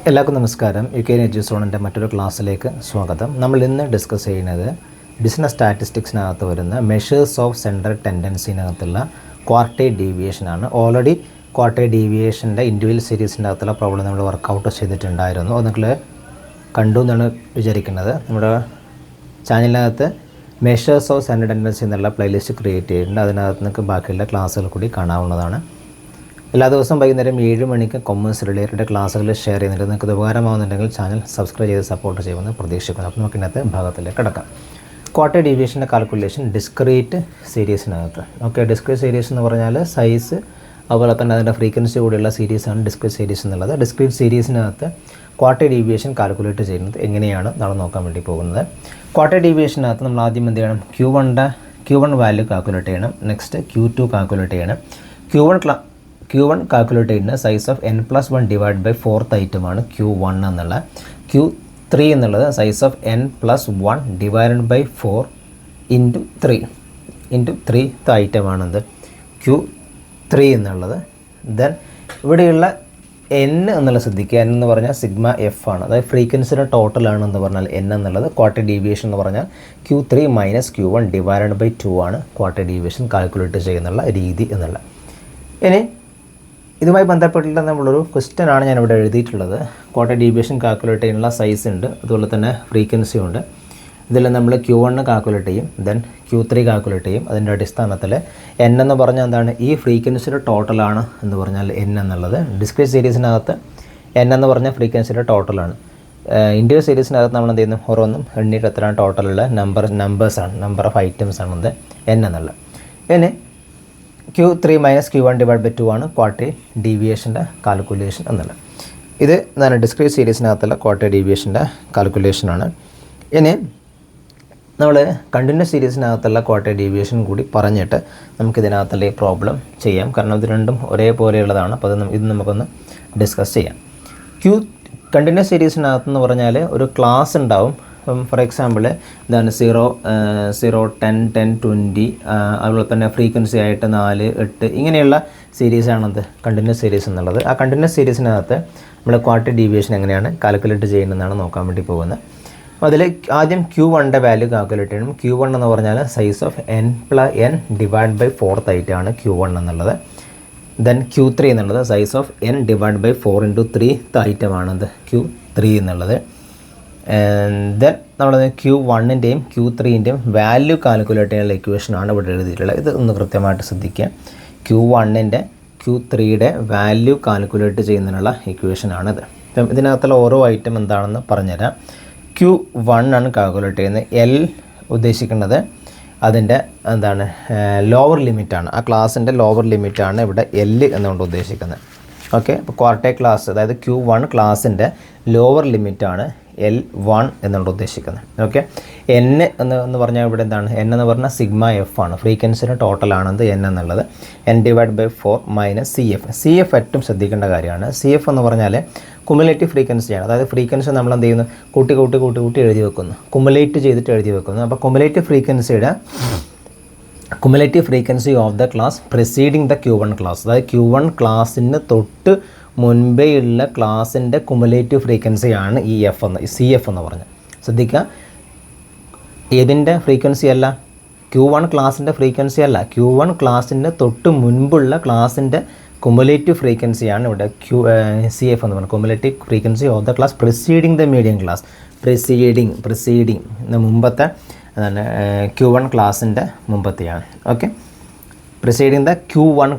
എല്ലാവർക്കും നമസ്കാരം. UK എഡ്യൂസോണിൻ്റെ മറ്റൊരു ക്ലാസ്സിലേക്ക് സ്വാഗതം. നമ്മൾ ഇന്ന് ഡിസ്കസ് ചെയ്യുന്നത് ബിസിനസ് സ്റ്റാറ്റിസ്റ്റിക്സിനകത്ത് വരുന്ന മെഷേഴ്സ് ഓഫ് സെൻട്രൽ ടെൻഡൻസിനകത്തുള്ള ക്വാർട്ടൈൽ ഡീവിയേഷനാണ്. ഓൾറെഡി ക്വാർട്ടൈൽ ഡീവിയേഷൻ്റെ ഇൻഡിവിജ്വൽ സീരീസിൻ്റെ അകത്തുള്ള പ്രോബ്ലം നമ്മൾ വർക്കൗട്ട് ചെയ്തിട്ടുണ്ടായിരുന്നു. അത് നിങ്ങൾ കണ്ടു എന്നാണ് വിചാരിക്കുന്നത്. നമ്മുടെ ചാനലിനകത്ത് മെഷേഴ്സ് ഓഫ് സെൻട്രൽ ടെൻഡൻസി എന്നുള്ള പ്ലേലിസ്റ്റ് ക്രിയേറ്റ് ചെയ്തിട്ടുണ്ട്. അതിനകത്ത് നിങ്ങൾക്ക് ബാക്കിയുള്ള ക്ലാസ്സുകൾ കൂടി കാണാവുന്നതാണ്. എല്ലാ ദിവസവും വൈകുന്നേരം 7 മണിക്ക് കൊമേഴ്സ് റിലേറ്റഡ് ക്ലാസ്സുകൾ ഷെയർ ചെയ്യുന്നുണ്ട്. നിങ്ങൾക്ക് ഇത് ഉപകാരമാകുന്നുണ്ടെങ്കിൽ ചാനൽ സബ്സ്ക്രൈബ് ചെയ്ത് സപ്പോർട്ട് ചെയ്യുമെന്ന് പ്രതീക്ഷിക്കുന്നു. അപ്പോൾ നമുക്ക് ഇന്നത്തെ ഭാഗത്തിലേക്ക് കിടക്കാം. ക്വാർട്ടൈൽ ഡീവിയേഷൻ്റെ കാൽക്കുലേഷൻ ഡിസ്ക്രീറ്റ് സീരീസിനകത്ത്. ഓക്കെ, ഡിസ്ക്രീറ്റ് സീരീസ് എന്ന് പറഞ്ഞാൽ സൈസ് അതുപോലെ തന്നെ അതിൻ്റെ ഫ്രീക്വൻസി കൂടിയുള്ള സീരീസാണ് ഡിസ്ക്രീറ്റ് സീരീസ് എന്നുള്ളത്. ഡിസ്ക്രീറ്റ് സീരീസിനകത്ത് ക്വാർട്ടൈൽ ഡീവിയേഷൻ കാൽക്കുലേറ്റ് ചെയ്യുന്നത് എങ്ങനെയാണ് നമ്മൾ നോക്കാൻ വേണ്ടി പോകുന്നത്. ക്വാർട്ടൈൽ ഡീവിയേഷനകത്ത് നമ്മൾ ആദ്യം എന്ത് ചെയ്യണം? Q1 വാല്യൂ കാൽക്കുലേറ്റ് ചെയ്യണം. നെക്സ്റ്റ് Q2 കാൽക്കുലേറ്റ് ചെയ്യണം. Q1 കാൽക്കുലേറ്റ് ചെയ്യുന്ന size of n+1 divide by 4th ഐറ്റമാണ് Q1 എന്നുള്ള. Q3 എന്നുള്ളത് size of n+1 divide by 4 into 3th ഐറ്റമാണെന്ത് Q3 എന്നുള്ളത്. ദെൻ ഇവിടെയുള്ള n എന്നുള്ള ശ്രദ്ധിക്കുക. n എന്ന് പറഞ്ഞാൽ സിഗ്മ എഫ് ആണ്. അതായത് ഫ്രീക്വൻസിയുടെ ടോട്ടലാണെന്ന് പറഞ്ഞാൽ n എന്നുള്ളത്. ക്വാർട്ടൈൽ ഡീവിയേഷൻ എന്ന് പറഞ്ഞാൽ Q3 - Q1 ഡിവൈഡ് ബൈ 2 ആണ് ക്വാർട്ടൈൽ ഡീവിയേഷൻ കാൽക്കുലേറ്റ് ചെയ്യുന്നുള്ള രീതി എന്നുള്ള. ഇനി ഇതുമായി ബന്ധപ്പെട്ടിട്ട് നമ്മളൊരു ക്വസ്റ്റ്യൻ ആണ് ഞാനിവിടെ എഴുതിയിട്ടുള്ളത്. ക്വാർട്ടൈൽ ഡീവിയേഷൻ കാൽക്കുലേറ്റ് ചെയ്യാനുള്ള സൈസ് ഉണ്ട്, അതുപോലെ തന്നെ ഫ്രീക്വൻസി ഉണ്ട്. ഇതിൽ നമ്മൾ Q1 കാൽക്കുലേറ്റ് ചെയ്യും, ദെൻ Q3 കാൽക്കുലേറ്റ് ചെയ്യും. അതിൻ്റെ അടിസ്ഥാനത്തിൽ n എന്ന് പറഞ്ഞാൽ എന്താണ്? ഈ ഫ്രീക്വൻസിയുടെ ടോട്ടലാണ് എന്ന് പറഞ്ഞാൽ n എന്നുള്ളത്. ഡിസ്ക്രീറ്റ് സീരീസിനകത്ത് n എന്ന് പറഞ്ഞാൽ ഫ്രീക്വൻസിയുടെ ടോട്ടലാണ്. ഇൻഡിവിജ്വൽ സീരീസിനകത്ത് നമ്മൾ എന്ത് ചെയ്യുന്നു? ഓരോന്നും എണ്ണിയിട്ട് എത്രയാണ് ടോട്ടലുള്ള നമ്പേഴ്സാണ്, നമ്പർ ഓഫ് ഐറ്റംസ് ആണ് എന്ത് n എന്നുള്ളത്. ഇനി Q3 - Q1 ഡിവൈഡ് ബൈ 2 ആണ് ക്വാർട്ടൈൽ ഡീവിയേഷൻ്റെ കാൽക്കുലേഷൻ എന്നുള്ളത്. ഇത് എന്താണ്? ഡിസ്ക്രീറ്റ് സീരീസിനകത്തുള്ള ക്വാർട്ടൈൽ ഡീവിയേഷൻ്റെ കാൽക്കുലേഷനാണ്. ഇനി നമ്മൾ കണ്ടിന്യൂസ് സീരീസിനകത്തുള്ള ക്വാർട്ടൈൽ ഡീവിയേഷൻ കൂടി പറഞ്ഞിട്ട് നമുക്കിതിനകത്തുള്ള ഈ പ്രോബ്ലം ചെയ്യാം. കാരണം ഇത് രണ്ടും ഒരേപോലെയുള്ളതാണ്. അപ്പോൾ ഇത് നമുക്കൊന്ന് ഡിസ്കസ് ചെയ്യാം. കണ്ടിന്യൂസ് സീരീസിനകത്തെന്ന് പറഞ്ഞാൽ ഒരു ക്ലാസ് ഉണ്ടാവും. ഫോർ എക്സാമ്പിൾ എന്താണ് 0, 10, 10, 20, അതുപോലെ തന്നെ ഫ്രീക്വൻസി ആയിട്ട് 4, 8 ഇങ്ങനെയുള്ള സീരീസാണത് കണ്ടിന്യൂസ് സീരീസ് എന്നുള്ളത്. ആ കണ്ടിന്യൂസ് സീരീസിനകത്ത് നമ്മൾ ക്വാർട്ടൈൽ ഡീവിയേഷൻ എങ്ങനെയാണ് കാൽക്കുലേറ്റ് ചെയ്യുന്നതെന്നാണ് നോക്കാൻ വേണ്ടി പോകുന്നത്. അതിൽ ആദ്യം Q1 വാല്യൂ കാൽക്കുലേറ്റ് ചെയ്യണം. Q1 എന്ന് പറഞ്ഞാൽ size of n divide by 4th ഐറ്റമാണ് Q1 എന്നുള്ളത്. ദെൻ Q3 എന്നുള്ളത് size of n divide by 4 into 3th ഐറ്റമാണത് Q3 എന്നുള്ളത്. ദെൻ നമ്മളത് Q1-ൻ്റെയും Q3-ൻ്റെയും വാല്യൂ കാൽക്കുലേറ്റ് ചെയ്യാനുള്ള ഇക്വേഷനാണ് ഇവിടെ എഴുതിയിട്ടുള്ളത്. ഇത് ഒന്ന് കൃത്യമായിട്ട് ശ്രദ്ധിക്കുക. Q1-ൻ്റെ Q3-യുടെ വാല്യൂ കാൽക്കുലേറ്റ് ചെയ്യുന്നതിനുള്ള ഇക്വേഷനാണിത്. ഇതിനകത്തുള്ള ഓരോ ഐറ്റം എന്താണെന്ന് പറഞ്ഞുതരാം. Q1 ആണ് കാൽക്കുലേറ്റ് ചെയ്യുന്നത്. L ഉദ്ദേശിക്കുന്നത് അതിൻ്റെ എന്താണ്? ലോവർ ലിമിറ്റാണ്. ആ ക്ലാസ്സിൻ്റെ ലോവർ ലിമിറ്റാണ് ഇവിടെ L എന്നുകൊണ്ട് ഉദ്ദേശിക്കുന്നത്. ഓക്കെ, അപ്പോൾ ക്വാർട്ടൈൽ ക്ലാസ് അതായത് Q1 ക്ലാസ്സിൻ്റെ ലോവർ ലിമിറ്റാണ് L1 എന്നുകൊണ്ട് ഉദ്ദേശിക്കുന്നത്. ഓക്കെ, n എന്ന് പറഞ്ഞാൽ ഇവിടെ എന്താണ്? n എന്ന് പറഞ്ഞാൽ സിഗ്മ എഫ് ആണ്. ഫ്രീക്വൻസിയുടെ ടോട്ടലാണെന്ന് n എന്നുള്ളത്. n ഡിവൈഡ് ബൈ 4 - CF ഏറ്റവും ശ്രദ്ധിക്കേണ്ട കാര്യമാണ്. CF എന്ന് പറഞ്ഞാൽ കുമുലേറ്റീവ് ഫ്രീക്വൻസിയാണ്. അതായത് ഫ്രീക്വൻസി നമ്മൾ എന്ത് ചെയ്യുന്നു? കൂട്ടി എഴുതി വെക്കുന്നു, കുമുലേറ്റ് ചെയ്തിട്ട് എഴുതി വെക്കുന്നു. അപ്പോൾ cumulative frequency of the class preceding the Q1 class. അതായത് Q1 ക്ലാസ്സിന് തൊട്ട് മുൻപേ ഉള്ള ക്ലാസ്സിൻ്റെ കുമുലേറ്റീവ് ഫ്രീക്വൻസിയാണ് ഈ CF എന്ന് പറഞ്ഞത്. ശ്രദ്ധിക്കുക, ഏതിൻ്റെ ഫ്രീക്വൻസി അല്ല? Q1 ക്ലാസ്സിൻ്റെ ഫ്രീക്വൻസി അല്ല. Q1 ക്ലാസ്സിൻ്റെ തൊട്ട് മുൻപുള്ള ക്ലാസ്സിൻ്റെ കുമുലേറ്റീവ് ഫ്രീക്വൻസിയാണ് ഇവിടെ CF എന്ന് പറയുന്നത്. Cumulative frequency of the class preceding the medium class. Preceding മുമ്പത്തെ Q1 ക്ലാസ്സിൻ്റെ മുമ്പത്തെയാണ്. Okay, preceding the Q1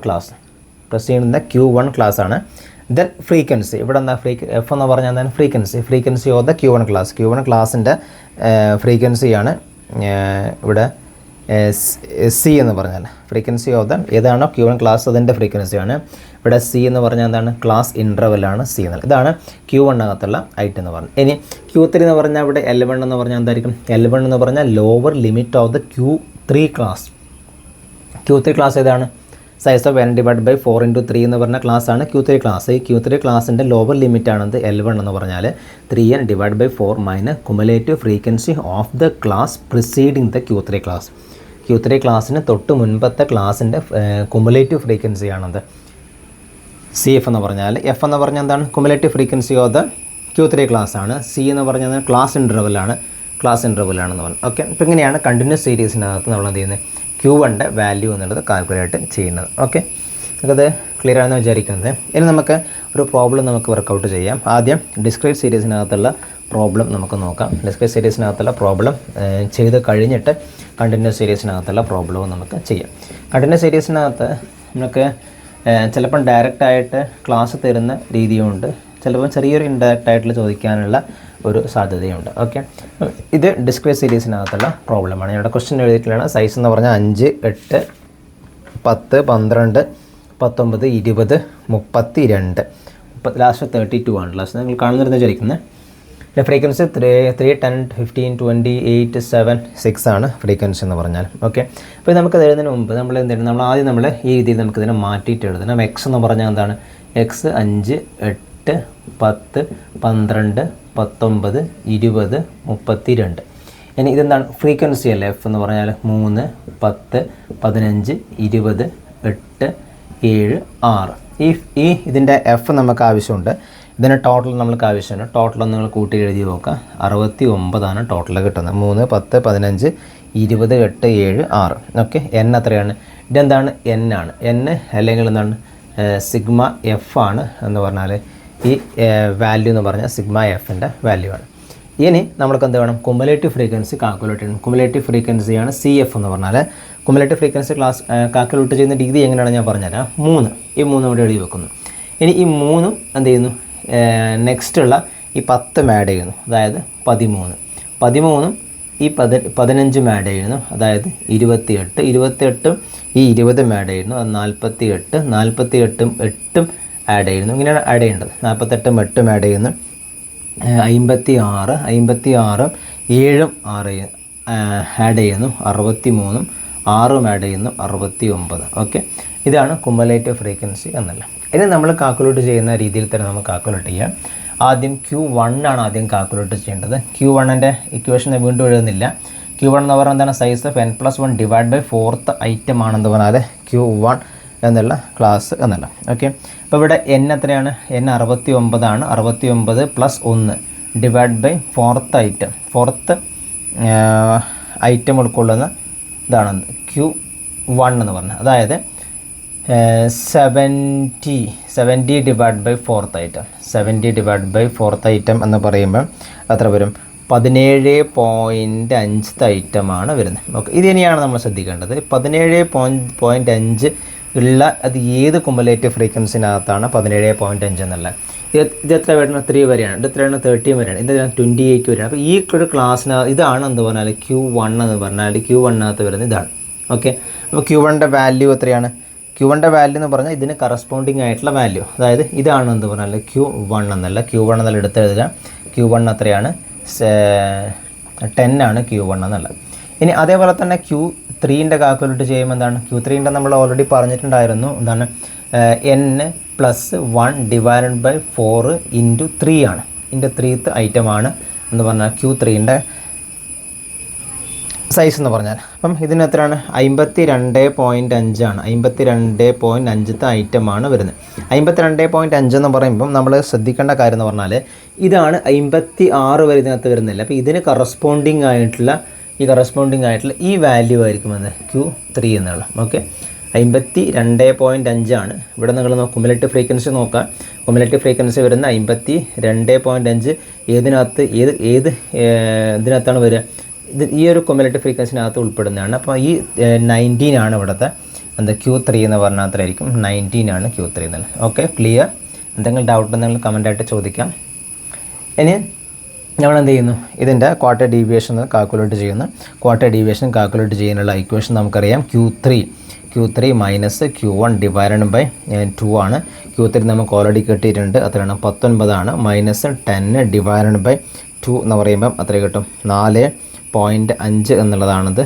class ആണ്. ദെൻ ഫ്രീക്വൻസി ഇവിടെ എന്താ? എഫ് എന്ന് പറഞ്ഞാൽ എന്താണ്? ഫ്രീക്വൻസി ഓഫ് ദ Q1 ക്ലാസ്സിൻ്റെ ഫ്രീക്വൻസിയാണ് ഇവിടെ C എന്ന് പറഞ്ഞാൽ. ഫ്രീക്വൻസി ഓഫ് ദ ഏതാണോ Q1 ക്ലാസ് അതിൻ്റെ ഫ്രീക്വൻസിയാണ്. ഇവിടെ C എന്ന് പറഞ്ഞാൽ എന്താണ്? ക്ലാസ് ഇൻ്റർവെല്ലാണ് C എന്നുള്ളത്. ഇതാണ് Q1 അകത്തുള്ള ഐറ്റം എന്ന് പറഞ്ഞത്. ഇനി Q3 എന്ന് പറഞ്ഞാൽ ഇവിടെ L1 എന്ന് പറഞ്ഞാൽ എന്തായിരിക്കും? L1 എന്ന് പറഞ്ഞാൽ lower limit of the Q3 class. Q3 class ഏതാണ്? Size of n divide by 4 into 3 എന്ന് പറഞ്ഞ ക്ലാസ്സാണ് Q3 ക്ലാസ്. ഈ Q3 ക്ലാസ്സിൻ്റെ ലോവർ ലിമിറ്റാണെന്ത്? L1 എന്ന് പറഞ്ഞാൽ 3n divide by 4 cumulative frequency of the class preceding the Q3 class. Q3 ക്ലാസ്സിന് തൊട്ട് മുൻപത്തെ ക്ലാസ്സിൻ്റെ കുമുലേറ്റീവ് ഫ്രീക്വൻസിയാണത് CF എന്ന് പറഞ്ഞാൽ. F എന്ന് പറഞ്ഞാൽ എന്താണ്? Cumulative frequency of the Q3 class ആണ്. സി എന്ന് പറഞ്ഞാൽ ക്ലാസ് ഇൻ്റർവെല്ലാണെന്ന് പറഞ്ഞു. ഓക്കെ, അപ്പോൾ ഇങ്ങനെയാണ് കണ്ടിന്യൂസ് സീരീസിനകത്ത് നമ്മൾ എന്ത് ചെയ്യുന്നത്, Q1 വാല്യൂ എന്നുള്ളത് കാൽക്കുലേറ്റ് ചെയ്യുന്നത്. ഓക്കെ, നമുക്കത് ക്ലിയർ ആണെന്ന് വിചാരിക്കുന്നത്. ഇനി നമുക്ക് ഒരു പ്രോബ്ലം നമുക്ക് വർക്കൗട്ട് ചെയ്യാം. ആദ്യം ഡിസ്ക്രീറ്റ് സീരീസിനകത്തുള്ള പ്രോബ്ലം നമുക്ക് നോക്കാം. ഡിസ്ക്രീറ്റ് സീരീസിനകത്തുള്ള പ്രോബ്ലം ചെയ്ത് കഴിഞ്ഞിട്ട് കണ്ടിന്യൂസ് സീരീസിനകത്തുള്ള പ്രോബ്ലവും നമുക്ക് ചെയ്യാം. കണ്ടിന്യൂസ് സീരീസിനകത്ത് നമുക്ക് ചിലപ്പം ഡയറക്റ്റായിട്ട് ക്ലാസ് തരുന്ന രീതിയുണ്ട്, ചിലപ്പോൾ ചെറിയൊരു ഇൻഡയറക്റ്റ് ആയിട്ടുള്ള ചോദിക്കാനുള്ള ഒരു സാധ്യതയുണ്ട്. ഓക്കെ, ഇത് ഡിസ്ക്രീറ്റ് സീരീസിനകത്തുള്ള പ്രോബ്ലമാണ്. ഇവിടെ ക്വസ്റ്റ്യൻ എഴുതിയിട്ടുള്ള സൈസ് എന്ന് പറഞ്ഞാൽ 5, 8, 10, 12, 19, 20, 32, ലാസ്റ്റ് 32 ആണ്. ലാസ്റ്റ് നിങ്ങൾ കാണുന്നതെന്ന് വിചാരിക്കുന്നത്. ഫ്രീക്വൻസി 3, 10, 15, 20, 8, 7, 6 ആണ് ഫ്രീക്വൻസി എന്ന് പറഞ്ഞാൽ. ഓക്കെ, അപ്പോൾ നമുക്ക് എഴുതുന്നതിന് മുമ്പ് നമ്മൾ എന്തെങ്കിലും നമ്മൾ ആദ്യം ഈ രീതിയിൽ നമുക്കിതിനെ മാറ്റിയിട്ട് എഴുതണം. എക്സ് എന്ന് പറഞ്ഞാൽ എന്താണ്, എക്സ് 5, 8, 10, 12, 19, 20, 32. ഇനി ഇതെന്താണ്, ഫ്രീക്വൻസി അല്ലേ. എഫ് എന്ന് പറഞ്ഞാൽ 3, 10, 15, 20, 8, 7, 6. ഇതിൻ്റെ എഫ് നമുക്ക് ആവശ്യമുണ്ട്. ഇതിന് ടോട്ടൽ നമുക്ക് ആവശ്യമുണ്ട്. ടോട്ടൽ നിങ്ങൾ കൂട്ടി എഴുതി നോക്കുക. 69 ടോട്ടൽ കിട്ടുന്നത്. 3, 10, 15, 20, 8, 7, 6. ഓക്കെ, എൻ എത്രയാണ്, ഇതെന്താണ്, എൻ ആണ്. എൻ അല്ലെങ്കിൽ എന്താണ്, സിഗ്മ എഫ് ആണ് എന്ന് പറഞ്ഞാൽ ഈ വാല്യൂ എന്ന് പറഞ്ഞാൽ സിഗ്മ എഫിൻ്റെ വാല്യൂ ആണ്. ഇനി നമ്മൾക്ക് എന്ത് വേണം, കുമുലേറ്റീവ് ഫ്രീക്വൻസി കാൽക്കുലേറ്റ് ചെയ്യണം. കുമുലേറ്റീവ് ഫ്രീക്വൻസിയാണ് സി എഫ് എന്ന് പറഞ്ഞാൽ. കുമുലേറ്റീവ് ഫ്രീക്വൻസി കാൽക്കുലേറ്റ് ചെയ്യുന്ന രീതി എങ്ങനെയാണ് ഞാൻ പറഞ്ഞുതരാം. 3 ഇവിടെ എഴുതി വെക്കുന്നു. ഇനി ഈ 3 എന്ത് ചെയ്യുന്നു, നെക്സ്റ്റുള്ള ഈ 10 ആഡ് ചെയ്യുന്നു, അതായത് 13. 13 ഈ 15 ആഡ് ചെയ്യുന്നു, അതായത് 28. 28 ഈ 20 ആഡ് ചെയ്യുന്നു, അത് 48. 48 8 ആഡ് ചെയ്യുന്നു. ഇങ്ങനെയാണ് ആഡ് ചെയ്യേണ്ടത്. 48 8 ആഡ് ചെയ്യുന്നു, 56. 56 7 6 ആഡ് ചെയ്യുന്നു, 63. 6 ആഡ് ചെയ്യുന്നു, 69. ഓക്കെ, ഇതാണ് കുമുലേറ്റീവ് ഫ്രീക്വൻസി എന്നല്ല. ഇനി നമ്മൾ കാൽക്കുലേറ്റ് ചെയ്യുന്ന രീതിയിൽ തന്നെ നമുക്ക് കാൽക്കുലേറ്റ് ചെയ്യാം. ആദ്യം Q1 ആണ് ആദ്യം കാൽക്കുലേറ്റ് ചെയ്യേണ്ടത്. Q1ൻ്റെ ഇക്വേഷൻ വീണ്ടും എഴുതുന്നില്ല. Q1 എന്ന് പറഞ്ഞാൽ എന്താണ്, size of n+1 divide by 4th item ആണെന്ന് പറഞ്ഞാൽ Q1 എന്നുള്ള ക്ലാസ് എന്നല്ല. ഓക്കെ, അപ്പോൾ ഇവിടെ n എത്രയാണ്, n 69 ആണ്. 69 + 1 divide by 4th item. 4th item ഉൾക്കൊള്ളുന്ന ഇതാണ് Q1 എന്ന് പറഞ്ഞത്. അതായത് 70 divide by 4th item. 70 divide by 4th item എന്ന് പറയുമ്പോൾ എത്ര വരും, 17.5 ഐറ്റമാണ് വരുന്നത്. ഓക്കെ, ഇതിനെയാണ് നമ്മൾ ശ്രദ്ധിക്കേണ്ടത്. 17.5 ഉള്ള അത് ഏത് കുമുലേറ്റീവ് ഫ്രീക്വൻസിനകത്താണ് 17.5 എന്നുള്ളത്. ഇത് എത്ര വരുന്നത്, 3 വരെയാണ്. ഇത് എത്രയാണ്, 13 വരെയാണ്. ഇത് 28 വരെയാണ്. അപ്പോൾ ഈ ഒരു ക്ലാസ്സിനകത്ത് ഇതാണ് എന്ത് പറഞ്ഞാൽ Q1 എന്ന് പറഞ്ഞാൽ Q1നകത്ത് വരുന്നത് ഇതാണ്. ഓക്കെ, അപ്പോൾ Q1ൻ്റെ വാല്യൂ എത്രയാണ്, Q1ൻ്റെ വാല്യൂ എന്ന് പറഞ്ഞാൽ ഇതിന് കറസ്പോണ്ടിങ് ആയിട്ടുള്ള വാല്യൂ, അതായത് ഇതാണ് എന്ത് പറഞ്ഞാൽ Q1 എന്നല്ല. Q1 എന്നല്ല എടുത്ത് എഴുതുക. Q1 എത്രയാണ്, 10 ആണ് Q1 എന്നുള്ളത്. ഇനി അതേപോലെ തന്നെ Q3ൻ്റെ കാൽക്കുലേറ്റ് ചെയ്യുമ്പോൾ എന്താണ്, Q3ൻ്റെ നമ്മൾ ഓൾറെഡി പറഞ്ഞിട്ടുണ്ടായിരുന്നു. എന്താണ്, n+1 ഡിവൈഡഡ് ബൈ 4 × 3 ആണ്. 3th ഐറ്റമാണ് എന്ന് പറഞ്ഞാൽ Q3ൻ്റെ സൈസ് എന്ന് പറഞ്ഞാൽ. അപ്പം ഇതിന് എത്രയാണ്, 52.5 ആണ്. 52.5th ഐറ്റമാണ് വരുന്നത്. 52.5 എന്ന് പറയുമ്പം നമ്മൾ ശ്രദ്ധിക്കേണ്ട കാര്യം എന്ന് പറഞ്ഞാൽ ഇതാണ് 56 വരെ ഇതിനകത്ത് വരുന്നില്ല. അപ്പോൾ ഇതിന് കറസ്പോണ്ടിങ് ആയിട്ടുള്ള ഈ വാല്യൂ ആയിരിക്കും എന്ന് Q3 എന്നുള്ള. ഓക്കെ, 52.5 ആണ്. ഇവിടെ നിങ്ങൾ കുമുലേറ്റീവ് ഫ്രീക്വൻസി നോക്കുക. കുമുലേറ്റീവ് ഫ്രീക്വൻസി വരുന്ന 52.5 ഇതിനകത്താണ് വരിക. ഇത് ഈ ഒരു കുമുലേറ്റീവ് ഫ്രീക്വൻസിനകത്ത് ഉൾപ്പെടുന്നതാണ്. അപ്പോൾ ഈ 19 ആണ് ഇവിടുത്തെ Q3 എന്ന് പറഞ്ഞാൽ അത്രയായിരിക്കും. 19 ആണ് Q3 എന്നുള്ളത്. Okay, clear. എന്തെങ്കിലും ഡൗട്ട് ഉണ്ടെങ്കിൽ കമൻറ്റായിട്ട് ചോദിക്കാം. ഇനി നമ്മൾ എന്ത് ചെയ്യുന്നു, ഇതിൻ്റെ ക്വാർട്ടർ ഡീവിയേഷൻ കാൽക്കുലേറ്റ് ചെയ്യുന്നു. ക്വാർട്ടർ ഡീവിയേഷൻ കാൽക്കുലേറ്റ് ചെയ്യാനുള്ള ഇക്വേഷൻ നമുക്കറിയാം. Q3 minus Q1 divided by 2 ആണ്. Q3 നമുക്ക് ഓൾറെഡി കിട്ടിയിട്ടുണ്ട്. അത്രയാണ് 19 ആണ്. മൈനസ് 10 ഡിവൈഡഡ് ബൈ 2 എന്ന് പറയുമ്പം അത്ര കിട്ടും 4.5 എന്നുള്ളതാണത്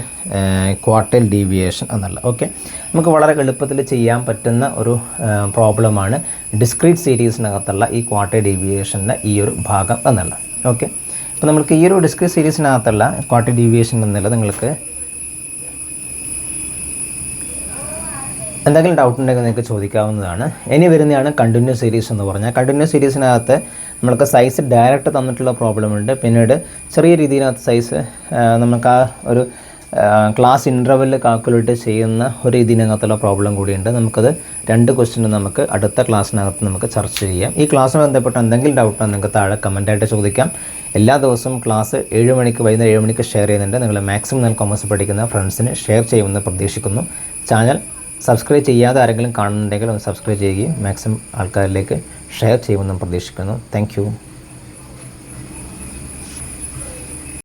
ക്വാർട്ടർ ഡീവിയേഷൻ എന്നുള്ളത്. ഓക്കെ, നമുക്ക് വളരെ എളുപ്പത്തിൽ ചെയ്യാൻ പറ്റുന്ന ഒരു പ്രോബ്ലമാണ് ഡിസ്ക്രീറ്റ് സീരീസിനകത്തുള്ള ഈ ക്വാർട്ടർ ഡീവിയേഷൻ്റെ ഈ ഒരു ഭാഗം എന്നുള്ളത്. ഓക്കെ, അപ്പോൾ നമുക്ക് ഈ ഒരു ഡിസ്ക്രീറ്റ് സീരീസിനകത്തുള്ള ക്വാർട്ടർ ഡീവിയേഷൻ എന്നുള്ളത് നിങ്ങൾക്ക് എന്തെങ്കിലും ഡൗട്ട് ഉണ്ടെങ്കിൽ നിങ്ങൾക്ക് ചോദിക്കാവുന്നതാണ്. ഇനി വരുന്നതാണ് കണ്ടിന്യൂസ് സീരീസ് എന്ന് പറഞ്ഞാൽ. കണ്ടിന്യൂസ് സീരീസിനകത്ത് നമ്മൾക്ക് സൈസ് ഡയറക്റ്റ് തന്നിട്ടുള്ള പ്രോബ്ലം ഉണ്ട്. പിന്നീട് ചെറിയ രീതിയിനകത്ത് സൈസ് നമുക്ക് ആ ഒരു ക്ലാസ് ഇൻ്റർവെല്ലിൽ കാൽക്കുലേറ്റ് ചെയ്യുന്ന ഒരു ഇതിനകത്തുള്ള പ്രോബ്ലം കൂടിയുണ്ട്. നമുക്കത് 2 ക്വസ്റ്റ്യൻ നമുക്ക് അടുത്ത ക്ലാസ്സിനകത്ത് നമുക്ക് ചർച്ച ചെയ്യാം. ഈ ക്ലാസ്സുമായി ബന്ധപ്പെട്ട് എന്തെങ്കിലും ഡൗട്ടോ നിങ്ങൾക്ക് താഴെ കമൻറ്റായിട്ട് ചോദിക്കാം. എല്ലാ ദിവസവും ക്ലാസ് 7 മണിക്ക് വൈകുന്നേരം 7 മണിക്ക് ഷെയർ ചെയ്യുന്നുണ്ട്. നിങ്ങൾ മാക്സിമം നിങ്ങൾ കൊമേഴ്സ് പഠിക്കുന്ന ഫ്രണ്ട്സിന് ഷെയർ ചെയ്യുമെന്ന് പ്രതീക്ഷിക്കുന്നു. ചാനൽ സബ്സ്ക്രൈബ് ചെയ്യാതെ ആരെങ്കിലും കാണുന്നുണ്ടെങ്കിൽ ഒന്ന് സബ്സ്ക്രൈബ് ചെയ്യുകയും മാക്സിമം ആൾക്കാരിലേക്ക് ഷെയർ ചെയ്യുമെന്നും പ്രതീക്ഷിക്കുന്നു. താങ്ക്